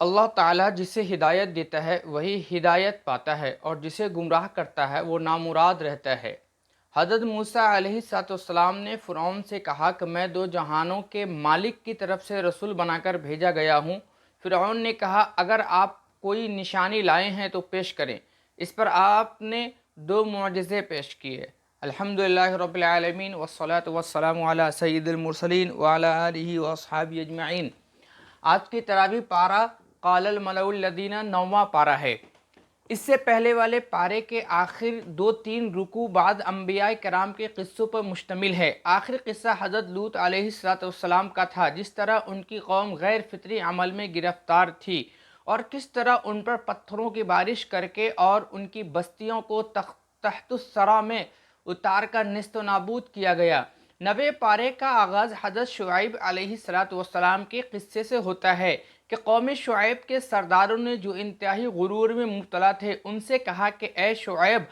اللہ تعالیٰ جسے ہدایت دیتا ہے وہی ہدایت پاتا ہے، اور جسے گمراہ کرتا ہے وہ نامراد رہتا ہے۔ حضرت موسیٰ علیہ السلام نے فرعون سے کہا کہ میں دو جہانوں کے مالک کی طرف سے رسول بنا کر بھیجا گیا ہوں۔ فرعون نے کہا اگر آپ کوئی نشانی لائے ہیں تو پیش کریں۔ اس پر آپ نے دو معجزے پیش کیے۔ الحمدللہ رب العالمین والصلاة والسلام علی سید المرسلین وعلی آلہ واصحابہ اجمعین۔ آج کی تراویح پارہ قال الملأ الذین 9واں پارہ ہے۔ اس سے پہلے والے پارے کے آخر 2-3 رکوع بعد انبیاء کرام کے قصوں پر مشتمل ہے۔ آخری قصہ حضرت لوط علیہ السلام کا تھا، جس طرح ان کی قوم غیر فطری عمل میں گرفتار تھی اور کس طرح ان پر پتھروں کی بارش کر کے اور ان کی بستیوں کو تحت الثری میں اتار کر نیست و نابود کیا گیا۔ 9ویں پارے کا آغاز حضرت شعیب علیہ السلام کے قصے سے ہوتا ہے کہ قوم شعیب کے سرداروں نے جو انتہائی غرور میں مبتلا تھے ان سے کہا کہ اے شعیب،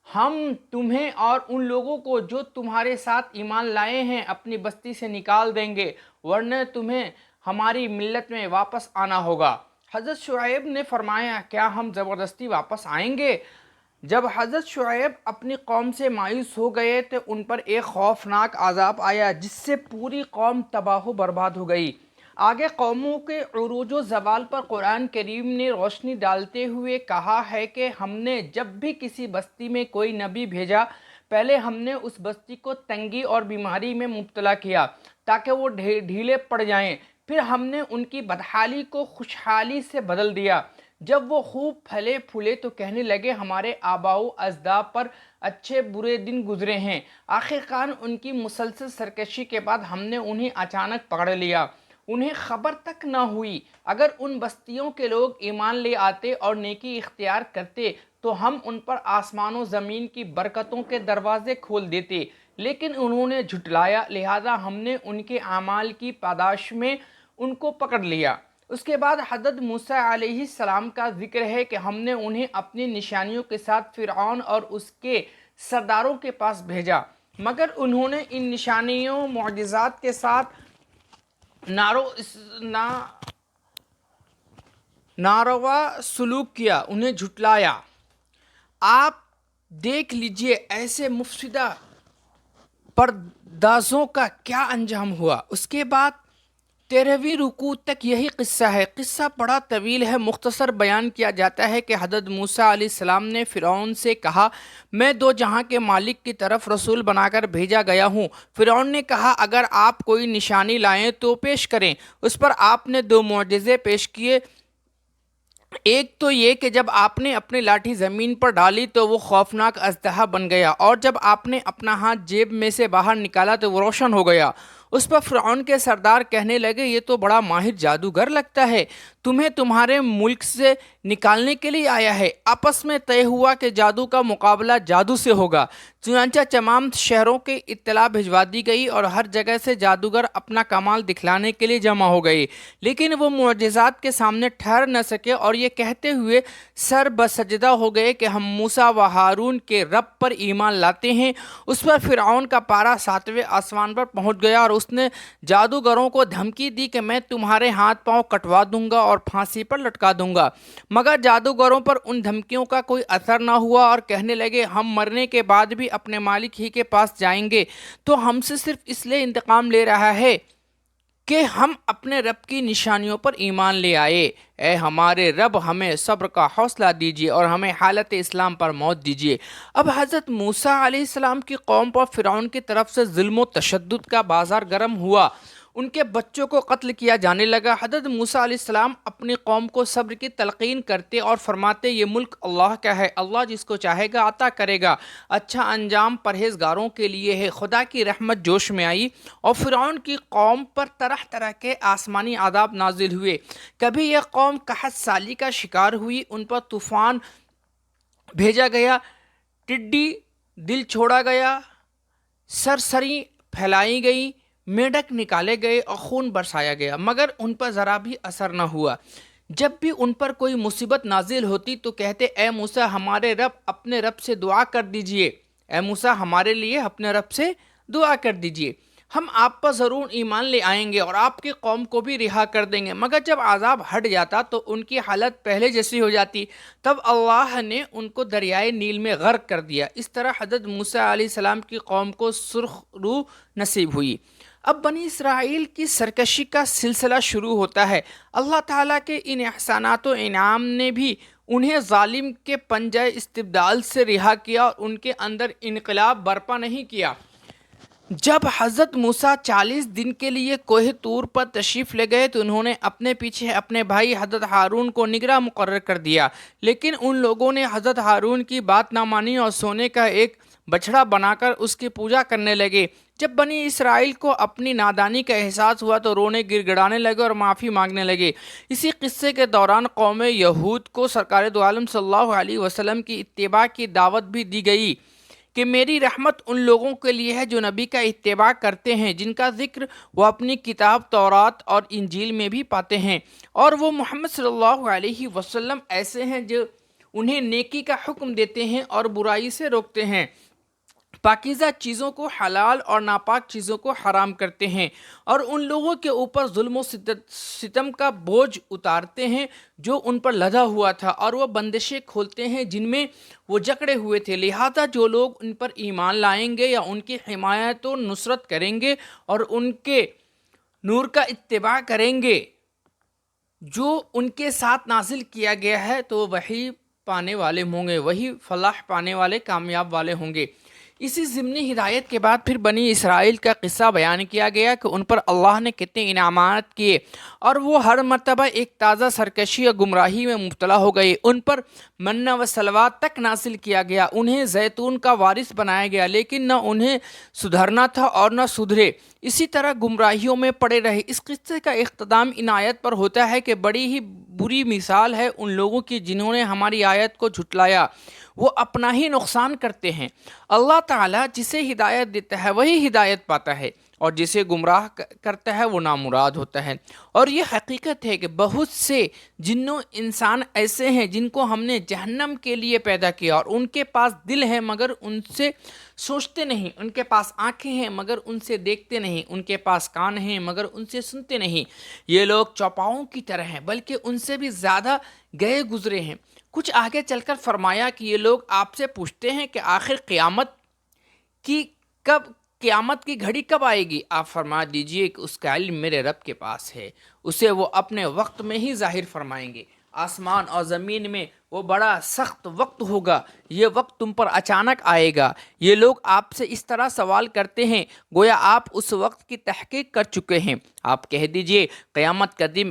ہم تمہیں اور ان لوگوں کو جو تمہارے ساتھ ایمان لائے ہیں اپنی بستی سے نکال دیں گے، ورنہ تمہیں ہماری ملت میں واپس آنا ہوگا۔ حضرت شعیب نے فرمایا کیا ہم زبردستی واپس آئیں گے؟ جب حضرت شعیب اپنی قوم سے مایوس ہو گئے تو ان پر ایک خوفناک عذاب آیا جس سے پوری قوم تباہ و برباد ہو گئی۔ آگے قوموں کے عروج و زوال پر قرآن کریم نے روشنی ڈالتے ہوئے کہا ہے کہ ہم نے جب بھی کسی بستی میں کوئی نبی بھیجا، پہلے ہم نے اس بستی کو تنگی اور بیماری میں مبتلا کیا تاکہ وہ ڈھیلے پڑ جائیں، پھر ہم نے ان کی بدحالی کو خوشحالی سے بدل دیا۔ جب وہ خوب پھلے پھولے تو کہنے لگے ہمارے آباء و اجداد پر اچھے برے دن گزرے ہیں۔ آخر کار ان کی مسلسل سرکشی کے بعد ہم نے انہیں اچانک پکڑ لیا، انہیں خبر تک نہ ہوئی۔ اگر ان بستیوں کے لوگ ایمان لے آتے اور نیکی اختیار کرتے تو ہم ان پر آسمان و زمین کی برکتوں کے دروازے کھول دیتے، لیکن انہوں نے جھٹلایا، لہذا ہم نے ان کے اعمال کی پاداش میں ان کو پکڑ لیا۔ اس کے بعد حضرت موسیٰ علیہ السلام کا ذکر ہے کہ ہم نے انہیں اپنی نشانیوں کے ساتھ فرعون اور اس کے سرداروں کے پاس بھیجا، مگر انہوں نے ان نشانیوں معجزات کے ساتھ ناروا سلوک کیا، انہیں جھٹلایا۔ آپ دیکھ لیجئے ایسے مفسدہ پردازوں کا کیا انجام ہوا۔ اس کے بعد 13ویں رکوع تک یہی قصہ ہے۔ قصہ بڑا طویل ہے، مختصر بیان کیا جاتا ہے کہ حضرت موسیٰ علیہ السلام نے فرعون سے کہا میں دو جہاں کے مالک کی طرف رسول بنا کر بھیجا گیا ہوں۔ فرعون نے کہا اگر آپ کوئی نشانی لائیں تو پیش کریں۔ اس پر آپ نے دو معجزے پیش کیے۔ ایک تو یہ کہ جب آپ نے اپنی لاٹھی زمین پر ڈالی تو وہ خوفناک اژدہا بن گیا، اور جب آپ نے اپنا ہاتھ جیب میں سے باہر نکالا تو وہ روشن ہو گیا۔ اس پر فرعون کے سردار کہنے لگے یہ تو بڑا ماہر جادوگر لگتا ہے، تمہیں تمہارے ملک سے نکالنے کے لیے آیا ہے۔ آپس میں طے ہوا کہ جادو کا مقابلہ جادو سے ہوگا، چنانچہ تمام شہروں کی اطلاع بھجوا دی گئی اور ہر جگہ سے جادوگر اپنا کمال دکھلانے کے لیے جمع ہو گئے، لیکن وہ معجزات کے سامنے ٹھہر نہ سکے اور یہ کہتے ہوئے سر بسجدہ ہو گئے کہ ہم موسیٰ و ہارون کے رب پر ایمان لاتے ہیں۔ اس پر فرعون کا پارا 7ویں آسمان پر پہنچ گیا اور اس نے جادوگروں کو دھمکی دی کہ میں تمہارے ہاتھ پاؤں کٹوا دوں گا اور پھانسی پر لٹکا دوں گا، مگر جادوگروں پر ان دھمکیوں کا کوئی اثر نہ ہوا اور کہنے لگے ہم مرنے کے بعد بھی اپنے مالک ہی کے پاس جائیں گے، تو ہم سے صرف اس لیے انتقام لے رہا ہے کہ ہم اپنے رب کی نشانیوں پر ایمان لے آئے۔ اے ہمارے رب ہمیں صبر کا حوصلہ دیجیے اور ہمیں حالت اسلام پر موت دیجیے۔ اب حضرت موسیٰ علیہ السلام کی قوم پر فرعون کی طرف سے ظلم و تشدد کا بازار گرم ہوا، ان کے بچوں کو قتل کیا جانے لگا۔ حضرت موسیٰ علیہ السلام اپنی قوم کو صبر کی تلقین کرتے اور فرماتے یہ ملک اللہ کا ہے، اللہ جس کو چاہے گا عطا کرے گا، اچھا انجام پرہیزگاروں کے لیے ہے۔ خدا کی رحمت جوش میں آئی اور فرعون کی قوم پر طرح طرح کے آسمانی عذاب نازل ہوئے۔ کبھی یہ قوم قحط سالی کا شکار ہوئی، ان پر طوفان بھیجا گیا، ٹڈی دل چھوڑا گیا، سرسری پھیلائی گئی، میڈک نکالے گئے اور خون برسایا گیا، مگر ان پر ذرا بھی اثر نہ ہوا۔ جب بھی ان پر کوئی مصیبت نازل ہوتی تو کہتے اے موسیٰ ہمارے رب اپنے رب سے دعا کر دیجئے، اے موسیٰ ہمارے لیے اپنے رب سے دعا کر دیجئے۔ ہم آپ پر ضرور ایمان لے آئیں گے اور آپ کی قوم کو بھی رہا کر دیں گے۔ مگر جب عذاب ہٹ جاتا تو ان کی حالت پہلے جیسی ہو جاتی، تب اللہ نے ان کو دریائے نیل میں غرق کر دیا۔ اس طرح حضرت موسیٰ علیہ السلام کی قوم کو سرخ روح نصیب ہوئی۔ اب بنی اسرائیل کی سرکشی کا سلسلہ شروع ہوتا ہے۔ اللہ تعالیٰ کے ان احسانات و انعام نے بھی انہیں ظالم کے پنجہ استبدال سے رہا کیا اور ان کے اندر انقلاب برپا نہیں کیا۔ جب حضرت موسیٰ 40 دن کے لیے کوہ طور پر تشریف لے گئے تو انہوں نے اپنے پیچھے اپنے بھائی حضرت ہارون کو نگراں مقرر کر دیا، لیکن ان لوگوں نے حضرت ہارون کی بات نہ مانی اور سونے کا ایک بچڑا بنا کر اس کی پوجا کرنے لگے۔ جب بنی اسرائیل کو اپنی نادانی کا احساس ہوا تو رونے گر گڑانے لگے اور معافی مانگنے لگے۔ اسی قصے کے دوران قوم یہود کو سرکار دو عالم صلی اللہ علیہ وسلم کی اتباع کی دعوت بھی دی گئی کہ میری رحمت ان لوگوں کے لیے ہے جو نبی کا اتباع کرتے ہیں، جن کا ذکر وہ اپنی کتاب تورات اور انجیل میں بھی پاتے ہیں، اور وہ محمد صلی اللہ علیہ وسلم ایسے ہیں جو انہیں نیکی کا حکم دیتے ہیں اور برائی سے روکتے ہیں، پاکیزہ چیزوں کو حلال اور ناپاک چیزوں کو حرام کرتے ہیں، اور ان لوگوں کے اوپر ظلم و ستم کا بوجھ اتارتے ہیں جو ان پر لدا ہوا تھا، اور وہ بندشیں کھولتے ہیں جن میں وہ جکڑے ہوئے تھے۔ لہذا جو لوگ ان پر ایمان لائیں گے یا ان کی حمایت و نصرت کریں گے اور ان کے نور کا اتباع کریں گے جو ان کے ساتھ نازل کیا گیا ہے، تو وہی پانے والے ہوں گے، وہی فلاح پانے والے، کامیاب والے ہوں گے۔ اسی ضمنی ہدایت کے بعد پھر بنی اسرائیل کا قصہ بیان کیا گیا کہ ان پر اللہ نے کتنے انعامات کیے اور وہ ہر مرتبہ ایک تازہ سرکشی اور گمراہی میں مبتلا ہو گئے۔ ان پر منہ و سلویٰ تک نازل کیا گیا، انہیں زیتون کا وارث بنایا گیا، لیکن نہ انہیں سدھرنا تھا اور نہ سدھرے، اسی طرح گمراہیوں میں پڑے رہے۔ اس قصے کا اختتام ان آیت پر ہوتا ہے کہ بڑی ہی بری مثال ہے ان لوگوں کی جنہوں نے ہماری آیت کو جھٹلایا، وہ اپنا ہی نقصان کرتے ہیں۔ اللہ تعالیٰ جسے ہدایت دیتا ہے وہی ہدایت پاتا ہے، اور جسے گمراہ کرتا ہے وہ نامراد ہوتا ہے۔ اور یہ حقیقت ہے کہ بہت سے جنوں انسان ایسے ہیں جن کو ہم نے جہنم کے لیے پیدا کیا، اور ان کے پاس دل ہے مگر ان سے سوچتے نہیں، ان کے پاس آنکھیں ہیں مگر ان سے دیکھتے نہیں، ان کے پاس کان ہیں مگر ان سے سنتے نہیں۔ یہ لوگ چوپاؤں کی طرح ہیں بلکہ ان سے بھی زیادہ گئے گزرے ہیں۔ کچھ آگے چل کر فرمایا کہ یہ لوگ آپ سے پوچھتے ہیں کہ آخر قیامت کی گھڑی کب آئے گی؟ آپ فرما دیجئے کہ اس کا علم میرے رب کے پاس ہے، اسے وہ اپنے وقت میں ہی ظاہر فرمائیں گے۔ آسمان اور زمین میں وہ بڑا سخت وقت ہوگا، یہ وقت تم پر اچانک آئے گا۔ یہ لوگ آپ سے اس طرح سوال کرتے ہیں گویا آپ اس وقت کی تحقیق کر چکے ہیں۔ آپ کہہ دیجئے قیامت کا علم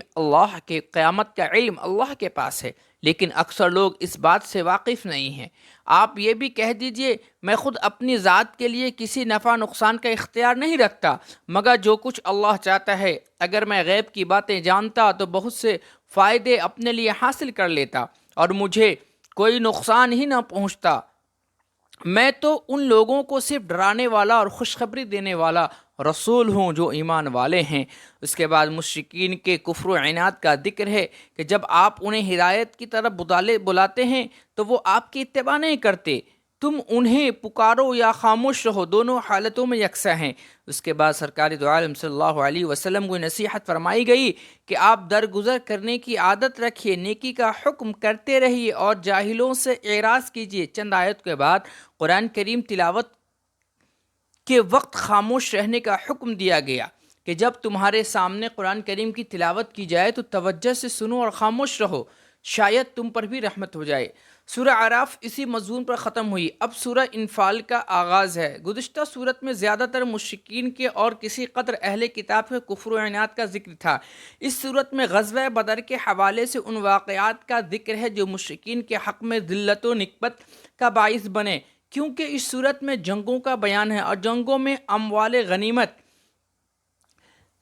اللہ کے پاس ہے، لیکن اکثر لوگ اس بات سے واقف نہیں ہیں۔ آپ یہ بھی کہہ دیجئے میں خود اپنی ذات کے لیے کسی نفع نقصان کا اختیار نہیں رکھتا مگر جو کچھ اللہ چاہتا ہے۔ اگر میں غیب کی باتیں جانتا تو بہت سے فائدے اپنے لیے حاصل کر لیتا اور مجھے کوئی نقصان ہی نہ پہنچتا۔ میں تو ان لوگوں کو صرف ڈرانے والا اور خوشخبری دینے والا رسول ہوں جو ایمان والے ہیں۔ اس کے بعد مشرکین کے کفر و عناد کا ذکر ہے کہ جب آپ انہیں ہدایت کی طرف بلاتے ہیں تو وہ آپ کی اتباع نہیں کرتے، تم انہیں پکارو یا خاموش رہو، دونوں حالتوں میں یکساں ہیں۔ اس کے بعد سرکار دو عالم صلی اللہ علیہ وسلم کو نصیحت فرمائی گئی کہ آپ درگزر کرنے کی عادت رکھیے، نیکی کا حکم کرتے رہیے اور جاہلوں سے اعراض کیجیے۔ چند آیت کے بعد قرآن کریم تلاوت کے وقت خاموش رہنے کا حکم دیا گیا کہ جب تمہارے سامنے قرآن کریم کی تلاوت کی جائے تو توجہ سے سنو اور خاموش رہو، شاید تم پر بھی رحمت ہو جائے۔ سورہ اعراف اسی مضمون پر ختم ہوئی۔ اب سورہ انفال کا آغاز ہے۔ گزشتہ سورت میں زیادہ تر مشرکین کے اور کسی قدر اہل کتاب کے کفر و عناد کا ذکر تھا۔ اس سورت میں غزوہ بدر کے حوالے سے ان واقعات کا ذکر ہے جو مشرکین کے حق میں ذلت و نکبت کا باعث بنے، کیونکہ اس صورت میں جنگوں کا بیان ہے اور جنگوں میں اموال غنیمت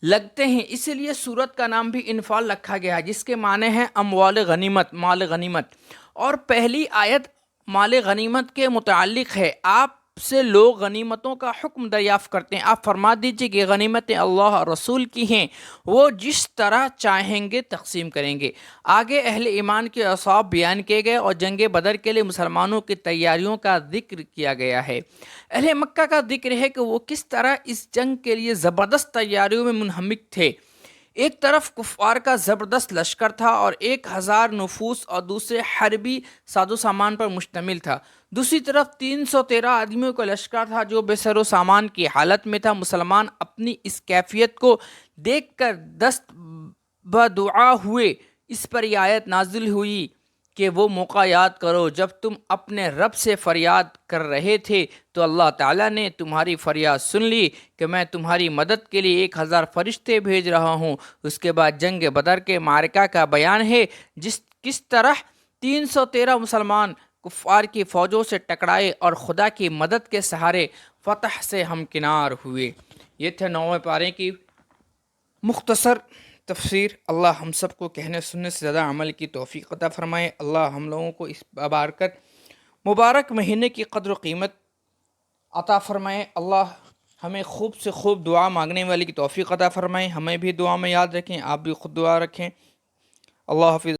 لگتے ہیں، اسی لیے سورت کا نام بھی انفال رکھا گیا جس کے معنی ہے اموال غنیمت، مال غنیمت۔ اور پہلی آیت مال غنیمت کے متعلق ہے۔ آپ سے لوگ غنیمتوں کا حکم دریافت کرتے ہیں، آپ فرما دیجئے کہ غنیمتیں اللہ اور رسول کی ہیں، وہ جس طرح چاہیں گے تقسیم کریں گے۔ آگے اہل ایمان کے اوصاف بیان کیے گئے اور جنگ بدر کے لیے مسلمانوں کی تیاریوں کا ذکر کیا گیا ہے۔ اہل مکہ کا ذکر ہے کہ وہ کس طرح اس جنگ کے لیے زبردست تیاریوں میں منہمک تھے۔ ایک طرف کفار کا زبردست لشکر تھا اور 1000 نفوس اور دوسرے حربی ساز و سامان پر مشتمل تھا، دوسری طرف 313 آدمیوں کا لشکر تھا جو بے سر و سامان کی حالت میں تھا۔ مسلمان اپنی اس کیفیت کو دیکھ کر دست بدعا ہوئے۔ اس پر یہ آیت نازل ہوئی کہ وہ موقع یاد کرو جب تم اپنے رب سے فریاد کر رہے تھے تو اللہ تعالیٰ نے تمہاری فریاد سن لی کہ میں تمہاری مدد کے لیے 1000 فرشتے بھیج رہا ہوں۔ اس کے بعد جنگ بدر کے معرکہ کا بیان ہے، کس طرح 313 مسلمان کفار کی فوجوں سے ٹکرائے اور خدا کی مدد کے سہارے فتح سے ہمکنار ہوئے۔ یہ تھے 9ویں پارے کی مختصر تفسیر۔ اللہ ہم سب کو کہنے سننے سے زیادہ عمل کی توفیق عطا فرمائے۔ اللہ ہم لوگوں کو اس بابرکت مبارک مہینے کی قدر و قیمت عطا فرمائے۔ اللہ ہمیں خوب سے خوب دعا مانگنے والی کی توفیق عطا فرمائے۔ ہمیں بھی دعا میں یاد رکھیں، آپ بھی خود دعا رکھیں۔ اللہ حافظ۔